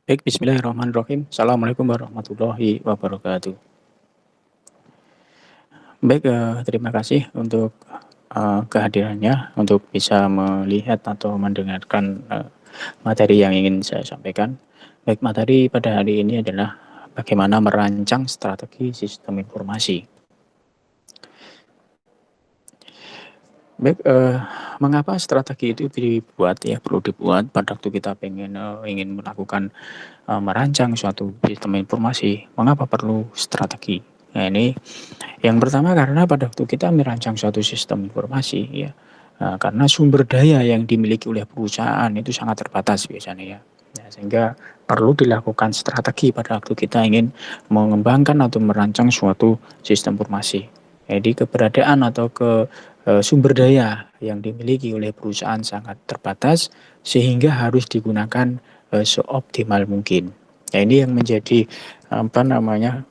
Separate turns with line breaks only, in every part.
Baik, bismillahirrahmanirrahim. Assalamualaikum warahmatullahi wabarakatuh. Baik, terima kasih untuk kehadirannya, untuk bisa melihat atau mendengarkan materi yang ingin saya sampaikan. Baik, materi pada hari ini adalah bagaimana merancang strategi sistem informasi. Baik, mengapa strategi itu dibuat ya, perlu dibuat pada waktu kita ingin melakukan merancang suatu sistem informasi. Mengapa perlu strategi? Nah, ini yang pertama karena pada waktu kita merancang suatu sistem informasi ya, karena sumber daya yang dimiliki oleh perusahaan itu sangat terbatas biasanya ya. Ya, sehingga perlu dilakukan strategi pada waktu kita ingin mengembangkan atau merancang suatu sistem informasi. Jadi keberadaan atau sumber daya yang dimiliki oleh perusahaan sangat terbatas sehingga harus digunakan seoptimal mungkin. Nah, ini yang menjadi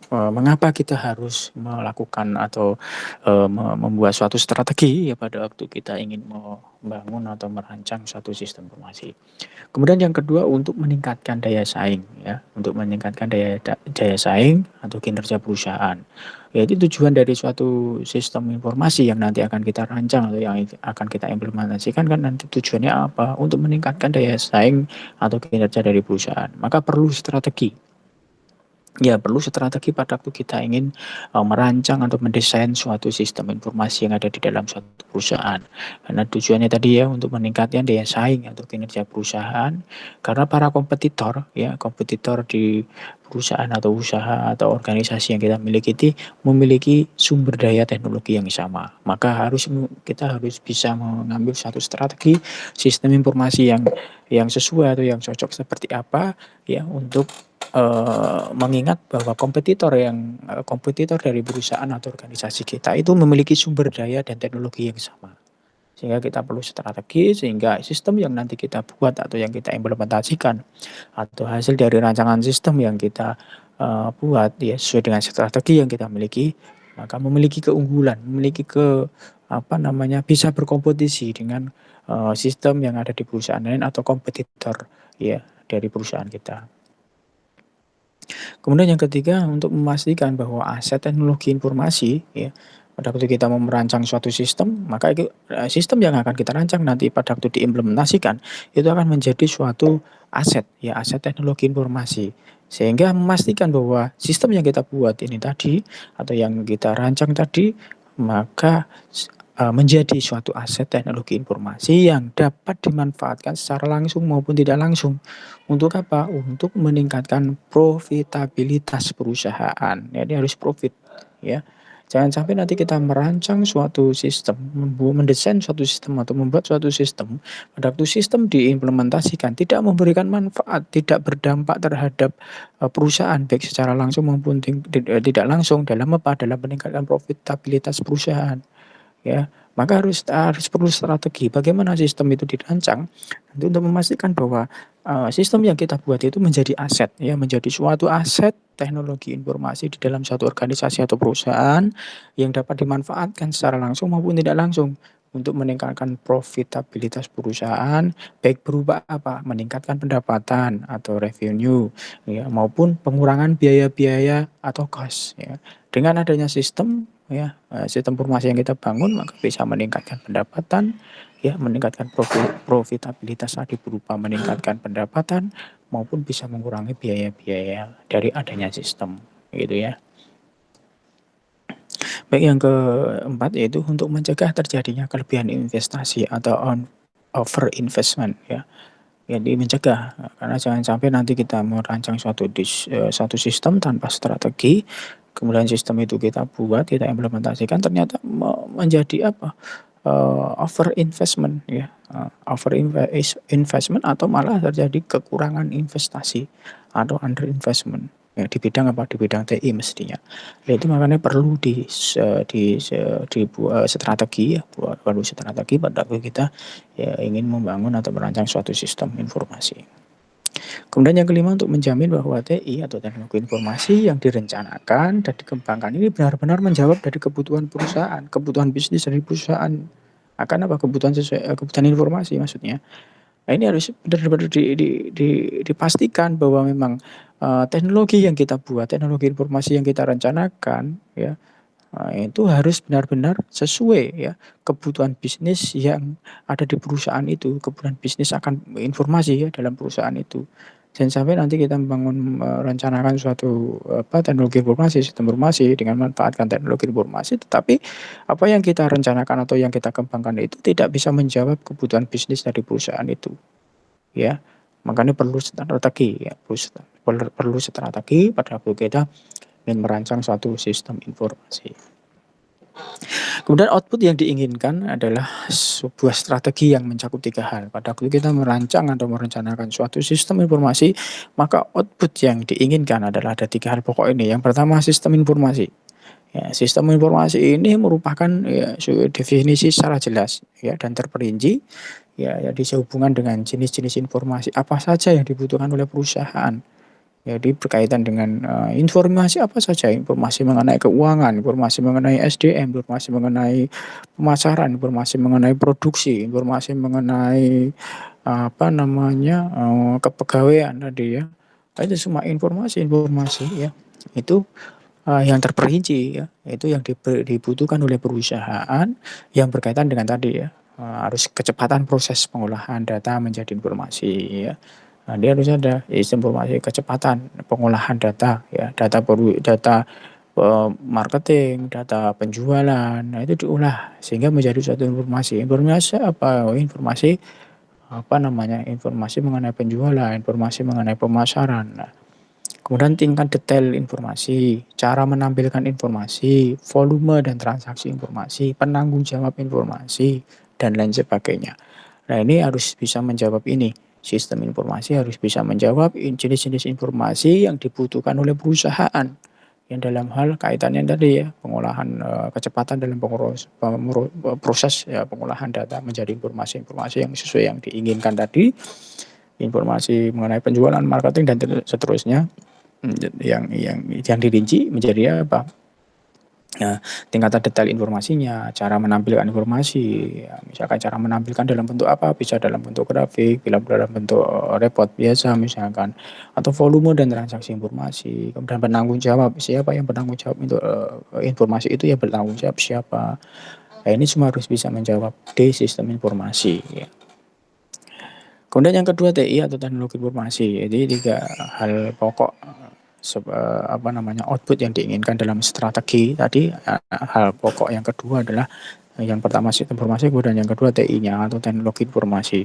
mengapa kita harus melakukan atau membuat suatu strategi ya pada waktu kita ingin membangun atau merancang suatu sistem informasi. Kemudian yang kedua untuk meningkatkan daya saing ya, untuk meningkatkan daya saing atau kinerja perusahaan. Yaitu tujuan dari suatu sistem informasi yang nanti akan kita rancang atau yang akan kita implementasikan kan nanti tujuannya apa? Untuk meningkatkan daya saing atau kinerja dari perusahaan. Maka perlu strategi. Ya, perlu strategi pada waktu kita ingin merancang atau mendesain suatu sistem informasi yang ada di dalam suatu perusahaan. Karena tujuannya tadi ya untuk meningkatkan daya saing atau kinerja perusahaan. Karena para kompetitor ya, kompetitor di perusahaan atau usaha atau organisasi yang kita miliki itu memiliki sumber daya teknologi yang sama. Maka kita harus bisa mengambil satu strategi sistem informasi yang sesuai atau yang cocok seperti apa ya untuk mengingat bahwa kompetitor dari perusahaan atau organisasi kita itu memiliki sumber daya dan teknologi yang sama. Sehingga kita perlu strategi sehingga sistem yang nanti kita buat atau yang kita implementasikan atau hasil dari rancangan sistem yang kita buat ya sesuai dengan strategi yang kita miliki, maka memiliki keunggulan, bisa berkompetisi dengan sistem yang ada di perusahaan lain atau kompetitor ya dari perusahaan kita. Kemudian yang ketiga untuk memastikan bahwa aset teknologi informasi ya, pada waktu kita mau merancang suatu sistem, maka itu sistem yang akan kita rancang nanti pada waktu diimplementasikan itu akan menjadi suatu aset ya, aset teknologi informasi. Sehingga memastikan bahwa sistem yang kita buat ini tadi atau yang kita rancang tadi maka menjadi suatu aset teknologi informasi yang dapat dimanfaatkan secara langsung maupun tidak langsung. Untuk apa? Untuk meningkatkan profitabilitas perusahaan. Jadi harus profit ya. Jangan sampai nanti kita merancang suatu sistem, mendesain suatu sistem atau membuat suatu sistem, pada waktu sistem diimplementasikan tidak memberikan manfaat, tidak berdampak terhadap perusahaan baik secara langsung maupun tidak langsung dalam apa? Dalam meningkatkan profitabilitas perusahaan ya. Maka harus perlu strategi bagaimana sistem itu dirancang nanti untuk memastikan bahwa sistem yang kita buat itu menjadi aset ya, menjadi suatu aset teknologi informasi di dalam suatu organisasi atau perusahaan yang dapat dimanfaatkan secara langsung maupun tidak langsung untuk meningkatkan profitabilitas perusahaan baik berupa apa? Meningkatkan pendapatan atau revenue ya maupun pengurangan biaya-biaya atau cost ya. Dengan adanya sistem ya, sistem informasi yang kita bangun maka bisa meningkatkan pendapatan, ya meningkatkan profitabilitas tadi berupa meningkatkan pendapatan maupun bisa mengurangi biaya-biaya dari adanya sistem, gitu ya. Baik yang keempat yaitu untuk mencegah terjadinya kelebihan investasi atau over investment ya. Jadi mencegah, karena jangan sampai nanti kita merancang suatu sistem tanpa strategi, kemudian sistem itu kita buat, kita implementasikan ternyata menjadi apa, over investment ya, investment atau malah terjadi kekurangan investasi atau under investment. Ya, di bidang apa? Di bidang TI mestinya. Nah, itu makanya perlu dibuat strategi ya, perlu strategi pada waktu kita ya ingin membangun atau merancang suatu sistem informasi. Kemudian yang kelima untuk menjamin bahwa TI atau teknologi informasi yang direncanakan dan dikembangkan ini benar-benar menjawab dari kebutuhan perusahaan, kebutuhan bisnis dari perusahaan. Akan apa? Kebutuhan informasi maksudnya. Nah, ini harus benar-benar dipastikan bahwa memang, teknologi yang kita buat, teknologi informasi yang kita rencanakan ya, itu harus benar-benar sesuai ya, kebutuhan bisnis yang ada di perusahaan itu, kebutuhan bisnis akan informasi ya dalam perusahaan itu. Jangan sampai nanti kita membangun, merencanakan suatu, teknologi informasi, sistem informasi dengan memanfaatkan teknologi informasi, tetapi apa yang kita rencanakan atau yang kita kembangkan itu tidak bisa menjawab kebutuhan bisnis dari perusahaan itu, ya. Makanya perlu strategi ya, perlu strategi pada waktu kita ingin merancang suatu sistem informasi. Kemudian output yang diinginkan adalah sebuah strategi yang mencakup 3 hal. Pada waktu kita merancang atau merencanakan suatu sistem informasi, maka output yang diinginkan adalah ada 3 hal pokok ini. Yang pertama sistem informasi. Ya, sistem informasi ini merupakan ya definisi secara jelas ya dan terperinci ya, ya sehubungan dengan jenis-jenis informasi apa saja yang dibutuhkan oleh perusahaan. Jadi berkaitan dengan, informasi apa saja, informasi mengenai keuangan, informasi mengenai SDM, informasi mengenai pemasaran, informasi mengenai produksi, informasi mengenai, apa namanya, kepegawaian tadi ya. Itu semua informasi-informasi ya, itu, yang terperinci ya, itu yang dibutuhkan oleh perusahaan yang berkaitan dengan tadi ya, harus kecepatan proses pengolahan data menjadi informasi ya. Nah, dia harus ada informasi kecepatan pengolahan data ya, data, marketing, data penjualan, nah itu diolah sehingga menjadi suatu informasi. Informasi apa? Informasi, apa namanya, informasi mengenai penjualan, informasi mengenai pemasaran. Nah, kemudian tingkat detail informasi, cara menampilkan informasi, volume dan transaksi informasi, penanggung jawab informasi, dan lain sebagainya. Nah, ini harus bisa menjawab ini. Sistem informasi harus bisa menjawab jenis-jenis informasi yang dibutuhkan oleh perusahaan. Yang dalam hal kaitannya tadi ya, pengolahan kecepatan dalam proses ya, pengolahan data menjadi informasi-informasi yang sesuai yang diinginkan tadi, informasi mengenai penjualan, marketing dan seterusnya, yang dirinci menjadi apa? Nah, tingkatan detail informasinya, cara menampilkan informasi, ya, misalkan cara menampilkan dalam bentuk apa, bisa dalam bentuk grafik, dalam bentuk report biasa misalkan, atau volume dan transaksi informasi, kemudian penanggung jawab, siapa yang bertanggung jawab untuk informasi itu ya bertanggung jawab siapa. Nah, ini semua harus bisa menjawab di sistem informasi. Ya. Kemudian yang kedua TI atau teknologi informasi, jadi 3 hal pokok apa namanya, output yang diinginkan dalam strategi tadi. Hal pokok yang kedua adalah yang pertama sistem informasi, kemudian yang kedua TI-nya atau teknologi informasi.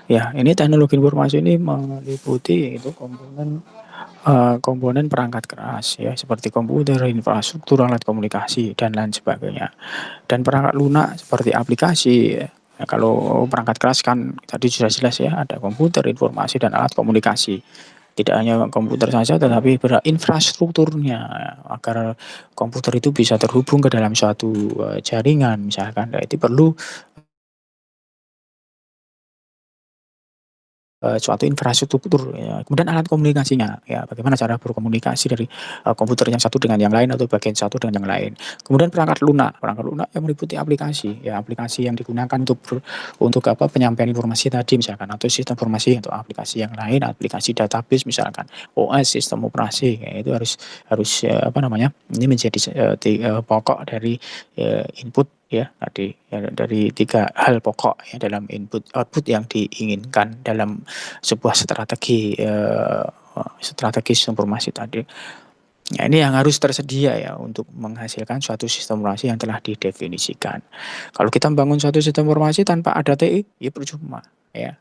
Ya, ini teknologi informasi ini meliputi itu komponen perangkat keras ya, seperti komputer, infrastruktur, alat komunikasi dan lain sebagainya. Dan perangkat lunak seperti aplikasi ya. Nah, kalau perangkat keras kan tadi sudah jelas ya, ada komputer, informasi dan alat komunikasi. Tidak hanya komputer saja tetapi infrastrukturnya agar komputer itu bisa terhubung ke dalam suatu jaringan misalkan. Nah, itu perlu suatu infrastruktur ya, kemudian alat komunikasinya ya, bagaimana cara berkomunikasi dari, komputer yang satu dengan yang lain atau bagian satu dengan yang lain. Kemudian perangkat lunak yang meliputi aplikasi ya, aplikasi yang digunakan untuk apa, penyampaian informasi tadi misalkan atau sistem informasi atau aplikasi yang lain, aplikasi database misalkan, OS sistem operasi ya, itu harus harus, apa namanya, ini menjadi pokok dari, input ya tadi ya, dari 3 hal pokok ya dalam input output yang diinginkan dalam sebuah strategi informasi tadi. Ya, ini yang harus tersedia ya untuk menghasilkan suatu sistem informasi yang telah didefinisikan. Kalau kita membangun suatu sistem informasi tanpa ada TI, ya percuma ya.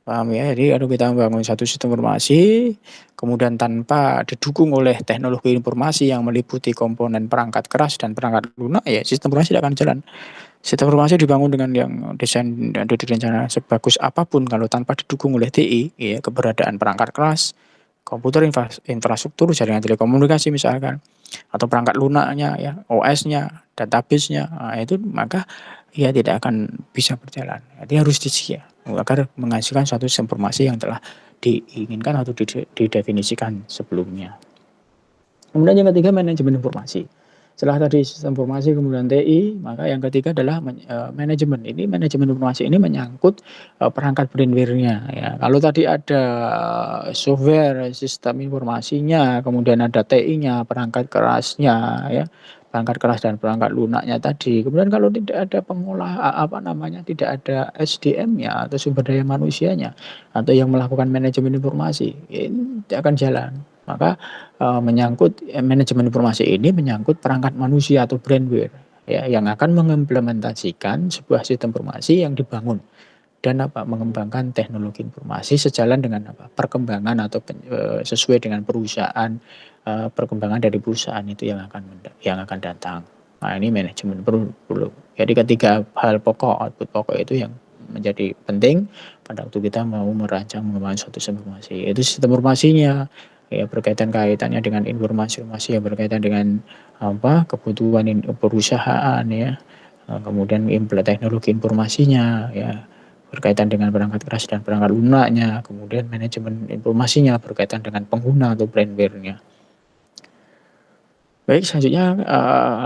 Paham ya? Jadi kalau kita membangun satu sistem informasi, kemudian tanpa didukung oleh teknologi informasi yang meliputi komponen perangkat keras dan perangkat lunak, ya sistem informasi tidak akan jalan. Sistem informasi dibangun dengan yang desain dan direncanakan sebagus apapun kalau tanpa didukung oleh TI, ya keberadaan perangkat keras, komputer, infrastruktur, jaringan telekomunikasi misalkan, atau perangkat lunaknya ya, OS-nya, database-nya, itu maka ya tidak akan bisa berjalan. Jadi harus disedia agar menghasilkan suatu informasi yang telah diinginkan atau didefinisikan sebelumnya. Kemudian yang ketiga manajemen informasi. Setelah tadi sistem informasi kemudian TI, maka yang ketiga adalah manajemen. Ini manajemen informasi ini menyangkut, perangkat brainware-nya ya. Kalau tadi ada software, sistem informasinya, kemudian ada TI-nya, perangkat kerasnya ya, perangkat keras dan perangkat lunaknya tadi. Kemudian kalau tidak ada apa namanya, tidak ada SDM-nya atau sumber daya manusianya, atau yang melakukan manajemen informasi, ini tidak akan jalan. Maka manajemen informasi ini menyangkut perangkat manusia atau brainware ya, yang akan mengimplementasikan sebuah sistem informasi yang dibangun dan mengembangkan teknologi informasi sejalan dengan perkembangan atau sesuai dengan perusahaan, perkembangan dari perusahaan itu yang akan datang. Nah, ini manajemen perlu. Jadi ketiga hal pokok, output pokok itu yang menjadi penting pada waktu kita mau merancang mengembangkan suatu sistem informasi. Itu sistem informasinya ya, kaitannya dengan informasi-informasi yang berkaitan dengan kebutuhan perusahaan ya. Kemudian teknologi informasinya ya, berkaitan dengan perangkat keras dan perangkat lunaknya, kemudian manajemen informasinya berkaitan dengan pengguna atau brainware-nya. Baik, selanjutnya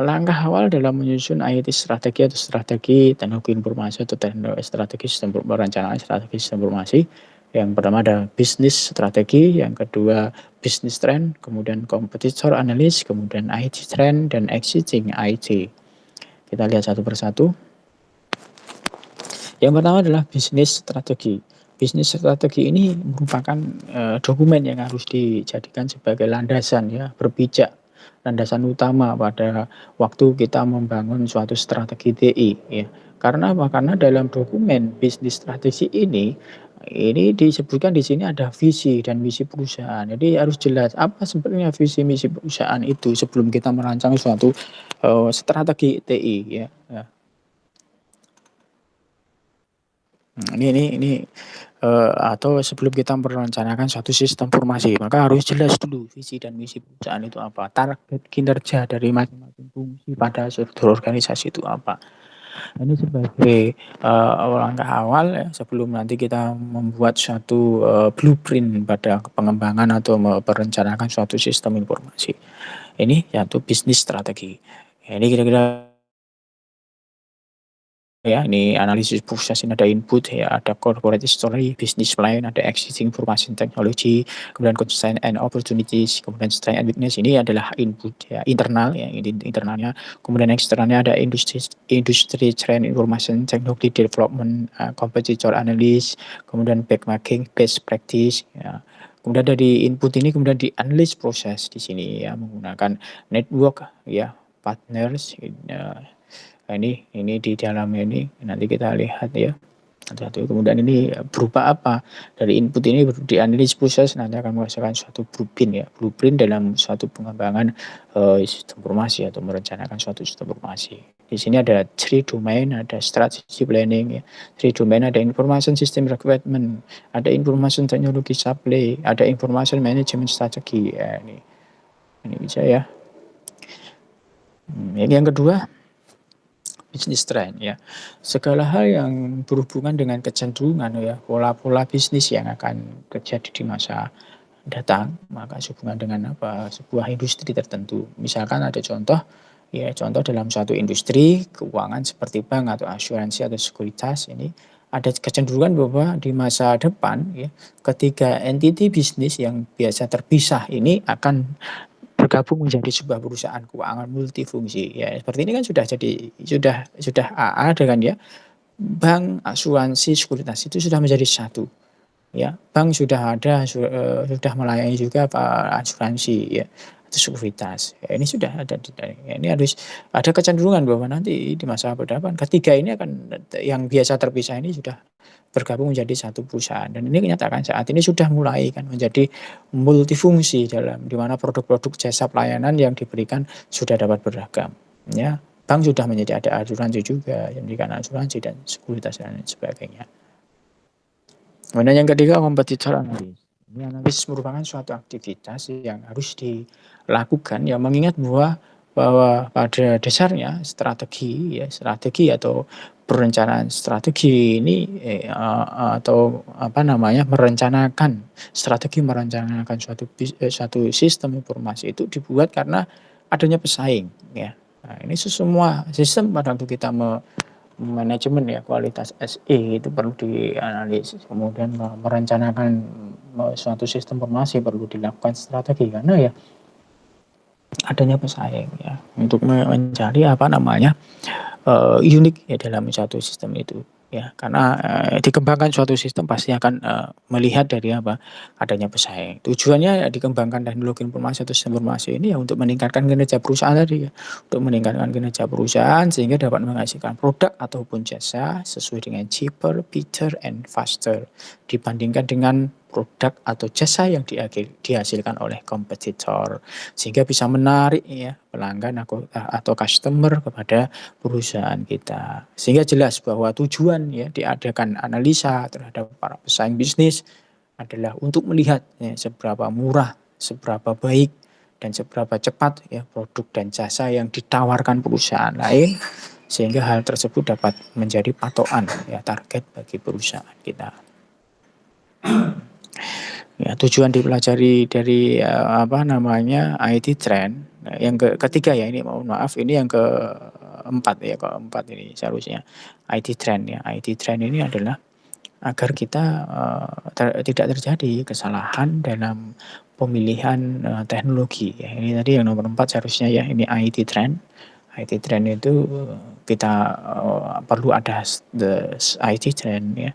langkah awal dalam menyusun IT strategi atau strategi teknologi informasi atau strategi sistem perencanaan strategi sistem informasi. Yang pertama ada bisnis strategi, yang kedua bisnis trend, kemudian competitor analysis, kemudian IT trend dan existing IT. Kita lihat satu persatu. Yang pertama adalah bisnis strategi. Bisnis strategi ini merupakan dokumen yang harus dijadikan sebagai landasan ya, berpijak, landasan utama pada waktu kita membangun suatu strategi TI ya. Karena apa? Karena dalam dokumen bisnis strategi ini disebutkan di sini ada visi dan misi perusahaan. Jadi harus jelas apa sebenarnya visi misi perusahaan itu sebelum kita merancang suatu strategi TI ya. Ini atau sebelum kita merencanakan suatu sistem informasi, maka harus jelas dulu visi dan misi perusahaan itu apa, target kinerja dari masing-masing fungsi pada struktur organisasi itu apa. Ini sebagai langkah awal ya, sebelum nanti kita membuat suatu blueprint pada pengembangan atau merencanakan suatu sistem informasi. Ini satu bisnis strategi. Ya, ini kira-kira ya, ini analisis proses, ini ada input ya, ada corporate story, business plan, ada existing information technology, kemudian constraint and opportunities, kemudian strength and weakness. Ini adalah input ya, internal ya, ini internalnya. Kemudian eksternalnya ada industry trend information technology development, competitor analysis, kemudian benchmarking best practice ya. Kemudian dari input ini kemudian di analysis proses di sini ya, menggunakan network ya, partners ya. Nah, ini di dalamnya ini nanti kita lihat ya satu-satu. Kemudian ini berupa apa? Dari input ini dianalisis proses nanti akan menghasilkan suatu blueprint dalam suatu pengembangan sistem informasi atau merencanakan suatu sistem informasi. Di sini ada 3 domain, ada strategy planning ya. 3 domain ada information system requirement, ada information technology supply, ada information management strategy. Ya, ini bisa ya. Ini yang kedua bisnis trend ya. Segala hal yang berhubungan dengan kecenderungan ya, pola-pola bisnis yang akan terjadi di masa datang, maka hubungan dengan sebuah industri tertentu. Misalkan ada contoh ya, contoh dalam suatu industri keuangan seperti bank atau asuransi atau sekuritas, ini ada kecenderungan bahwa di masa depan ya, ketiga entiti bisnis yang biasa terpisah ini akan bergabung menjadi sebuah perusahaan keuangan multifungsi. Ya, seperti ini kan sudah AA dengan ya, bank, asuransi, sekuritas itu sudah menjadi satu. Ya, bank sudah ada, sudah melayani juga asuransi ya, atau sekuritas. Ya, ini sudah ada ya, ini harus ada kecenderungan bahwa nanti di masa depan ketiga ini akan yang biasa terpisah ini sudah bergabung menjadi satu perusahaan, dan ini menyatakan saat ini sudah mulai kan menjadi multifungsi di mana produk-produk jasa pelayanan yang diberikan sudah dapat beragam ya. Bank sudah menjadi ada asuransi juga yang memberikan asuransi dan sekuritas dan sebagainya. Kemudian yang ketiga kompetitor analysis. Ini analisis merupakan suatu aktivitas yang harus dilakukan ya, mengingat bahwa pada dasarnya strategi atau perencanaan strategi ini atau merencanakan suatu sistem informasi itu dibuat karena adanya pesaing ya. Nah, ini semua sistem pada waktu kita manajemen ya kualitas SE itu perlu dianalisis, kemudian merencanakan suatu sistem informasi perlu dilakukan strategi karena ya adanya pesaing ya untuk mencari unik ya dalam satu sistem itu ya karena dikembangkan suatu sistem pasti akan melihat dari adanya pesaing. Tujuannya dikembangkan teknologi informasi atau sistem informasi ini ya untuk meningkatkan kinerja perusahaan tadi ya, untuk meningkatkan kinerja perusahaan sehingga dapat menghasilkan produk ataupun jasa sesuai dengan cheaper, better, and faster dibandingkan dengan produk atau jasa yang dihasilkan oleh kompetitor sehingga bisa menarik ya pelanggan atau customer kepada perusahaan kita. Sehingga jelas bahwa tujuan ya diadakan analisa terhadap para pesaing bisnis adalah untuk melihat ya, seberapa murah, seberapa baik, dan seberapa cepat ya produk dan jasa yang ditawarkan perusahaan lain sehingga hal tersebut dapat menjadi patokan ya target bagi perusahaan kita. Ya, tujuan dipelajari dari IT trend. Nah, yang ketiga ya ini mohon maaf ini yang keempat ya keempat ini seharusnya IT trend ya. IT trend ini adalah agar kita tidak terjadi kesalahan dalam pemilihan teknologi ya. Ini tadi yang nomor 4 seharusnya ya ini IT trend. IT trend itu kita perlu ada IT trend ya.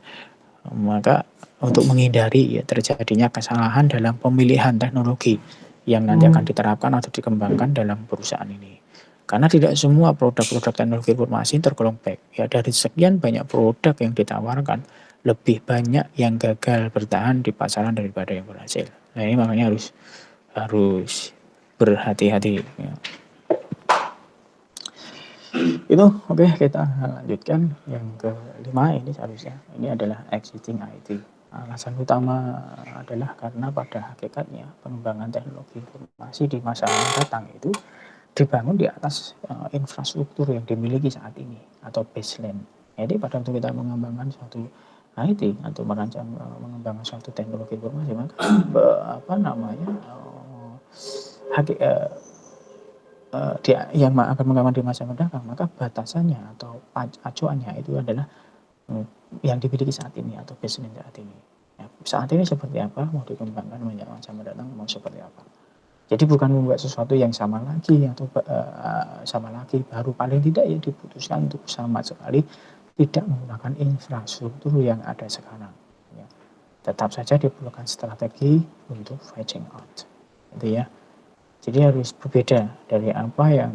Maka untuk menghindari ya terjadinya kesalahan dalam pemilihan teknologi yang nanti akan diterapkan atau dikembangkan dalam perusahaan ini. Karena tidak semua produk-produk teknologi informasi tergolong baik. Ya dari sekian banyak produk yang ditawarkan, lebih banyak yang gagal bertahan di pasaran daripada yang berhasil. Nah ini makanya harus berhati-hati. Ya. Itu oke, kita lanjutkan yang kelima ini seharusnya. Ini adalah exiting IT. Alasan utama adalah karena pada hakikatnya pengembangan teknologi informasi di masa yang datang itu dibangun di atas infrastruktur yang dimiliki saat ini atau baseline. Jadi pada waktu kita mengembangkan suatu IT atau mengembangkan suatu teknologi informasi maka yang akan mengembangkan di masa mendatang maka batasannya atau acuannya itu adalah yang dimiliki saat ini atau baseline saat ini. Ya, saat ini seperti apa, mau dikembangkan masa mendatang mau seperti apa. Jadi bukan membuat sesuatu yang sama lagi atau sama lagi baru, paling tidak ya diputuskan untuk sama sekali tidak menggunakan infrastruktur yang ada sekarang. Ya. Tetap saja diperlukan strategi untuk phasing out. Gitu ya. Jadi harus berbeda dari apa yang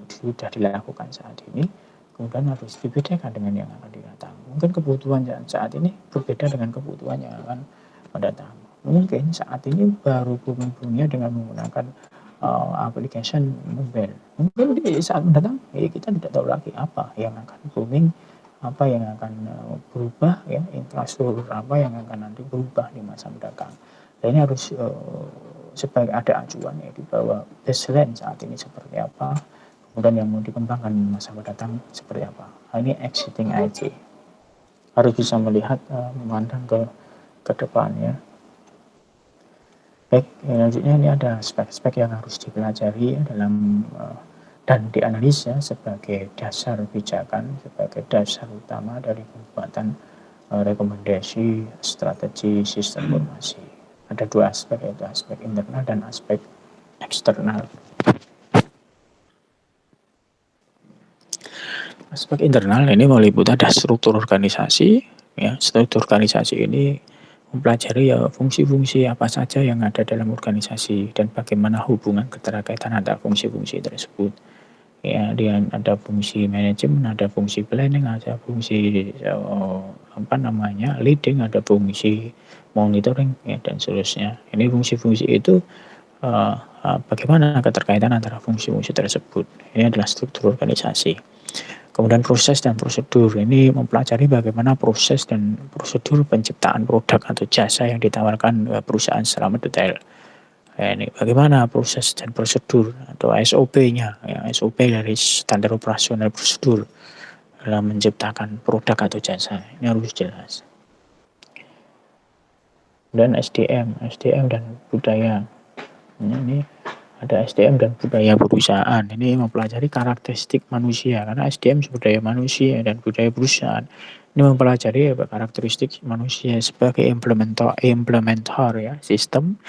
sudah dilakukan saat ini. Kemudian harus dibedakan dengan yang akan datang. Mungkin kebutuhan saat ini berbeda dengan kebutuhan yang akan mendatang. Mungkin saat ini baru booming-boomingnya dengan menggunakan application mobile. Mungkin di saat mendatang kita tidak tahu lagi apa yang akan booming, apa yang akan berubah ya, infrastruktur apa yang akan nanti berubah di masa mendatang. Dan ini harus sebagai ada acuan ya di bawah baseline saat ini seperti apa. Kemudian yang mau dikembangkan masa mendatang seperti apa. Nah, ini exiting IT. Harus bisa melihat, memandang ke depan ya. Baik, selanjutnya ini ada spek-spek yang harus dipelajari dalam dan dianalisa sebagai dasar pijakan, sebagai dasar utama dari pembuatan rekomendasi strategi sistem informasi. Ada dua aspek, yaitu aspek internal dan aspek eksternal. Aspek internal ini meliputi ada struktur organisasi, ya. Struktur organisasi ini mempelajari ya fungsi-fungsi apa saja yang ada dalam organisasi dan bagaimana hubungan keterkaitan antara fungsi-fungsi tersebut. Ya, dia ada fungsi manajemen, ada fungsi planning, ada fungsi leading, ada fungsi monitoring ya, dan seterusnya. Ini fungsi-fungsi itu bagaimana keterkaitan antara fungsi-fungsi tersebut. Ini adalah struktur organisasi. Kemudian proses dan prosedur ini mempelajari bagaimana proses dan prosedur penciptaan produk atau jasa yang ditawarkan perusahaan secara mendetail. Ini bagaimana proses dan prosedur atau SOP-nya, ya, SOP dari standar operasional prosedur dalam menciptakan produk atau jasa. Ini harus jelas. Dan SDM dan budaya. Ini Ada SDM dan budaya perusahaan. Ini mempelajari karakteristik manusia, karena SDM sumber daya manusia dan budaya perusahaan. Ini mempelajari karakteristik manusia sebagai implementator ya sistem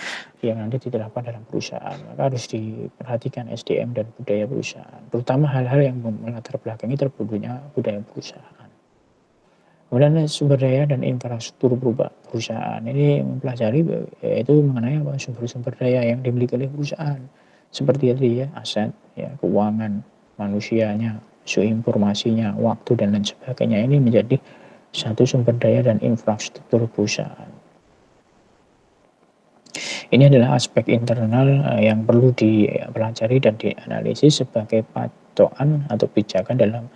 yang nanti diterapkan dalam perusahaan. Maka harus diperhatikan SDM dan budaya perusahaan, terutama hal-hal yang melatar belakangi terbentuknya budaya perusahaan. Kemudian sumber daya dan infrastruktur perusahaan ini mempelajari yaitu mengenai sumber-sumber daya yang dimiliki oleh perusahaan. Seperti tadi ya, aset, ya, keuangan, manusianya, isu informasinya, waktu dan lain sebagainya. Ini menjadi satu sumber daya dan infrastruktur perusahaan. Ini adalah aspek internal yang perlu dipelajari dan dianalisis sebagai patokan atau pijakan dalam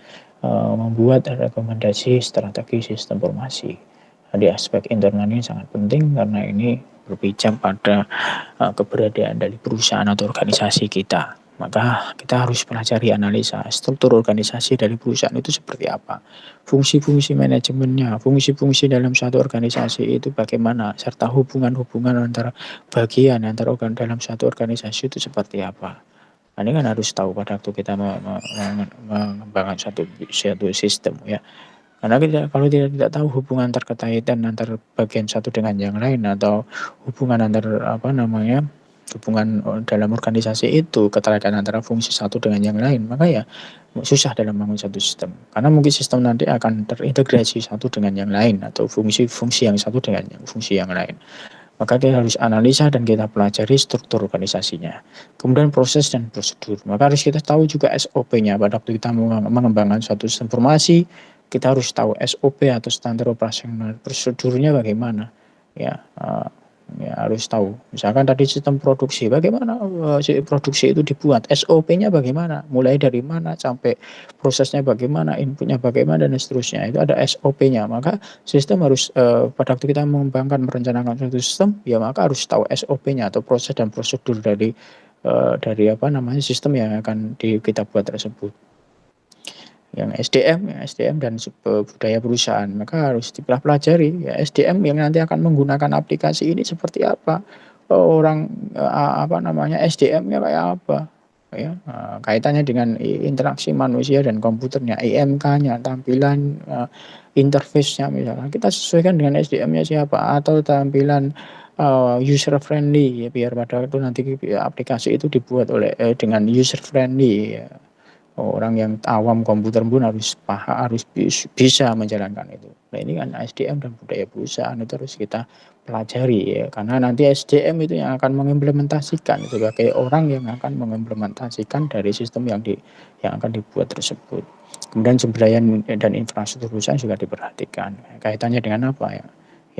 membuat rekomendasi strategi sistem informasi. Di aspek internal ini sangat penting karena ini berpijak pada keberadaan dari perusahaan atau organisasi kita. Maka kita harus pelajari analisa struktur organisasi dari perusahaan itu seperti apa. Fungsi-fungsi manajemennya, fungsi-fungsi dalam suatu organisasi itu bagaimana, serta hubungan-hubungan antara bagian antara dalam suatu organisasi itu seperti apa. Nah, ini kan harus tahu pada waktu kita mengembangkan suatu sistem ya. Karena kalau tidak tahu hubungan terkaitan antara bagian satu dengan yang lain atau hubungan antara hubungan dalam organisasi itu keterkaitan antara fungsi satu dengan yang lain, maka ya susah dalam membangun satu sistem. Karena mungkin sistem nanti akan terintegrasi satu dengan yang lain atau fungsi-fungsi yang satu dengan fungsi yang lain. Maka kita harus analisa dan kita pelajari struktur organisasinya. Kemudian proses dan prosedur. Maka harus kita tahu juga SOP-nya. Pada waktu kita mengembangkan suatu sistem informasi, kita harus tahu SOP atau standar operasional prosedurnya bagaimana. Ya, harus tahu. Misalkan tadi sistem produksi, bagaimana produksi itu dibuat, SOP-nya bagaimana, mulai dari mana sampai prosesnya bagaimana, inputnya bagaimana dan seterusnya. Itu ada SOP-nya. Maka sistem harus pada waktu kita mengembangkan merencanakan suatu sistem, ya maka harus tahu SOP-nya atau proses dan prosedur dari sistem yang akan kita buat tersebut. Yang SDM dan budaya perusahaan, maka harus dipelajari ya SDM yang nanti akan menggunakan aplikasi ini seperti apa, SDM-nya kayak apa ya, kaitannya dengan interaksi manusia dan komputernya, IMK-nya, tampilan interface-nya, misalnya kita sesuaikan dengan SDM-nya siapa, atau tampilan user friendly ya, biar pada waktu nanti aplikasi itu dibuat dengan user friendly ya. Orang yang awam komputer pun harus bisa menjalankan itu. Nah, ini kan SDM dan budaya perusahaan itu harus kita pelajari ya, karena nanti SDM itu yang akan mengimplementasikan, sebagai orang yang akan mengimplementasikan dari sistem yang akan dibuat tersebut. Kemudian sumber daya dan infrastruktur perusahaan juga diperhatikan. Kaitannya dengan apa ya?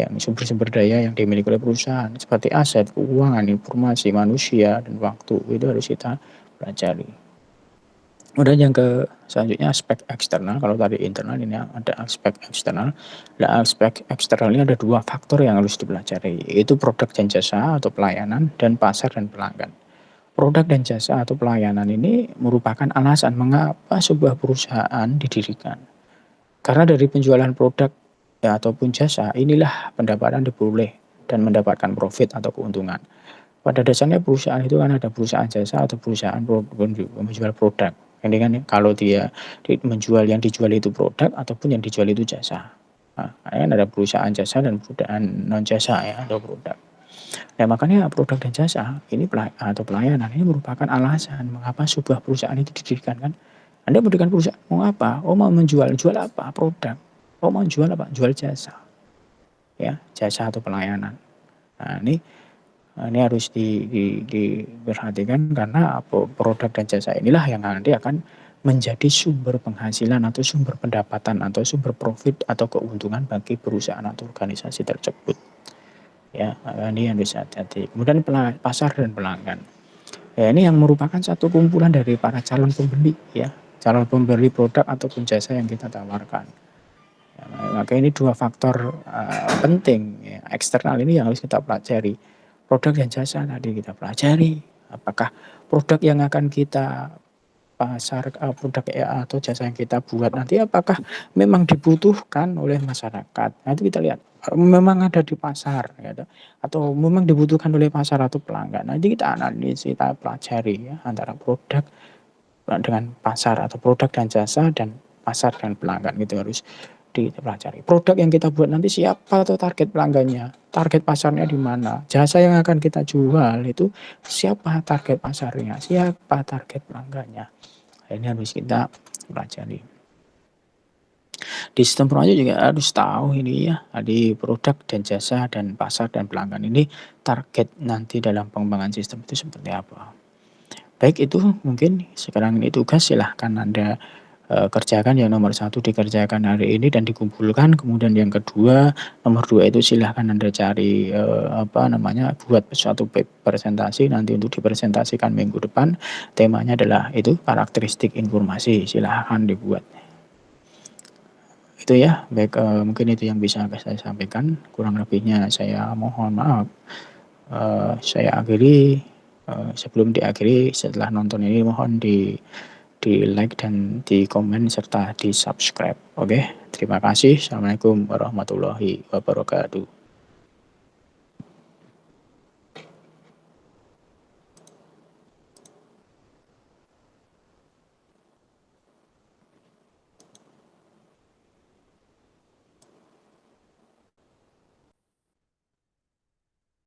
Yang sumber-sumber daya yang dimiliki oleh perusahaan seperti aset, keuangan, informasi, manusia, dan waktu itu harus kita pelajari. Kemudian yang selanjutnya aspek eksternal. Kalau tadi internal, ini ada aspek eksternal. Nah, aspek eksternal ini ada dua faktor yang harus dipelajari, yaitu produk dan jasa atau pelayanan, dan pasar dan pelanggan. Produk dan jasa atau pelayanan ini merupakan alasan mengapa sebuah perusahaan didirikan. Karena dari penjualan produk ya, ataupun jasa, inilah pendapatan diperoleh dan mendapatkan profit atau keuntungan. Pada dasarnya perusahaan itu kan ada perusahaan jasa atau perusahaan menjual produk. Ini kan kalau dia menjual, yang dijual itu produk ataupun yang dijual itu jasa. Nah, kan ada perusahaan jasa dan perusahaan non jasa ya, atau produk. Nah, makanya produk dan jasa ini atau pelayanan ini merupakan alasan mengapa sebuah perusahaan itu didirikan kan. Anda mendirikan perusahaan mau apa? Oh, mau jual apa? Produk. Oh, mau jual apa? Jual jasa. Ya, jasa atau pelayanan. Nah, ini harus diperhatikan karena produk dan jasa inilah yang nanti akan menjadi sumber penghasilan atau sumber pendapatan atau sumber profit atau keuntungan bagi perusahaan atau organisasi tersebut. Ya, ini yang harus hati-hati. Kemudian pasar dan pelanggan. Ya, ini yang merupakan satu kumpulan dari para calon pembeli ya, calon pembeli produk ataupun jasa yang kita tawarkan. Ya, maka ini dua faktor penting ya, eksternal ini yang harus kita pelajari. Produk dan jasa tadi kita pelajari, apakah produk yang akan kita pasar, produk atau jasa yang kita buat nanti apakah memang dibutuhkan oleh masyarakat. Nah, itu kita lihat, memang ada di pasar gitu, atau memang dibutuhkan oleh pasar atau pelanggan. Nanti kita analisis, kita pelajari ya, antara produk dengan pasar atau produk dan jasa dan pasar dan pelanggan gitu harus dipelajari. Produk yang kita buat nanti siapa tuh target pelanggannya, target pasarnya di mana, jasa yang akan kita jual itu siapa target pasarnya, siapa target pelanggannya. Ini harus kita pelajari. Di sistem informasi juga harus tahu ini ya, di produk dan jasa dan pasar dan pelanggan ini target nanti dalam pengembangan sistem itu seperti apa. Baik itu mungkin sekarang ini tugas silahkan Anda, kerjakan yang nomor satu dikerjakan hari ini dan dikumpulkan, kemudian yang kedua, nomor 2 itu silahkan Anda cari, buat suatu presentasi nanti untuk dipresentasikan minggu depan, temanya adalah itu karakteristik informasi, silahkan dibuat. Itu ya, baik, mungkin itu yang bisa saya sampaikan, kurang lebihnya saya mohon maaf. Saya akhiri, sebelum diakhiri setelah nonton ini mohon di-like dan di-komen serta di-subscribe. Oke, terima kasih. Assalamualaikum warahmatullahi wabarakatuh.